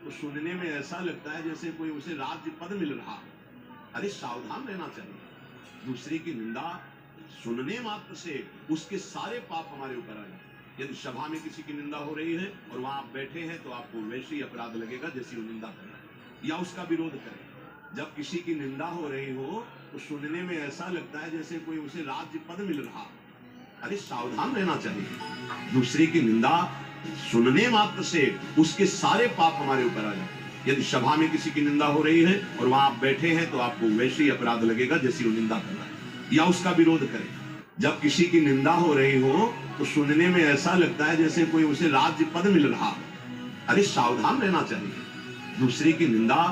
तो सुनने में ऐसा लगता है जैसे कोई उसे राज्य पद मिल रहा। अरे सावधान रहना चाहिए। दूसरे की निंदा सुनने मात्र से उसके सारे पाप हमारे ऊपर आ जाए। यदि सभा में किसी की निंदा हो रही है और वहां आप बैठे हैं तो आपको वैसे ही अपराध लगेगा जैसी वो निंदा कर रहा है, या उसका विरोध करें। जब किसी की निंदा हो रही हो तो सुनने में ऐसा लगता है जैसे कोई उसे राज्य पद मिल रहा। अरे सावधान रहना चाहिए। दूसरे की निंदा सुनने मात्र से उसके सारे पाप हमारे ऊपर आ जाए। यदि सभा में किसी की निंदा हो रही है और वहां आप बैठे हैं तो आपको वैसे ही अपराध लगेगा जैसी वो निंदा कर रहा है, या उसका विरोध करें। जब किसी की निंदा हो रही हो तो सुनने में ऐसा लगता है जैसे कोई उसे राज्य पद मिल रहा। अरे सावधान रहना चाहिए। दूसरे की निंदा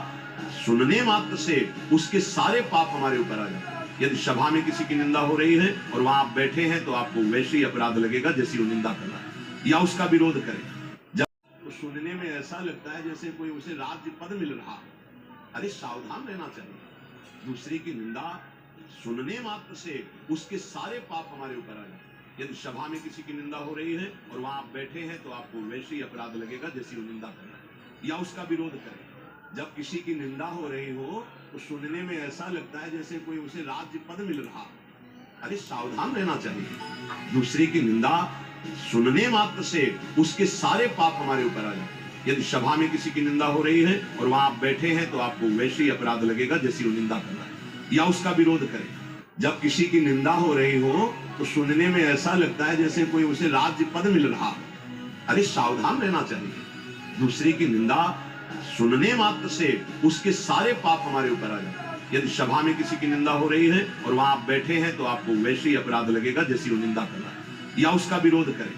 सुनने मात्र से उसके सारे पाप हमारे ऊपर आ जाए। यदि सभा में किसी की निंदा हो रही है और वहां आप बैठे हैं तो आपको वैसे ही अपराध लगेगा जैसी वो निंदा कर रहा है, या उसका विरोध करें। जब तो सुनने में ऐसा लगता है जैसे कोई उसे राज्य पद मिल रहा। अरे सावधान रहना चाहिए। दूसरे की निंदा सुनने मात्र से उसके सारे पाप हमारे ऊपर आ जाए। यदि सभा में किसी की निंदा हो रही है और वहां आप बैठे हैं तो आपको वैसे ही अपराध लगेगा जैसी वो निंदा कर रहा है, या उसका विरोध करें। जब किसी की निंदा हो रही हो तो सुनने में ऐसा लगता है जैसे कोई उसे राज्य पद मिल रहा। अरे सावधान रहना चाहिए। दूसरे की निंदा सुनने मात्र से उसके सारे पाप हमारे ऊपर आ जाए। यदि सभा में किसी की निंदा हो रही है और वहां आप बैठे हैं तो आपको वैसे ही अपराध लगेगा जैसी वो निंदा कर रहा है, या उसका विरोध करें। जब किसी की निंदा हो रही हो तो सुनने में ऐसा लगता है जैसे कोई उसे राज्य पद मिल रहा। अरे सावधान रहना चाहिए। दूसरे की निंदा सुनने मात्र से उसके सारे पाप हमारे ऊपर आ जाए। यदि सभा में किसी की निंदा हो रही है और वहां आप बैठे हैं तो आपको वैसे ही अपराध लगेगा जैसी वो निंदा कर रहा है, या उसका विरोध करें।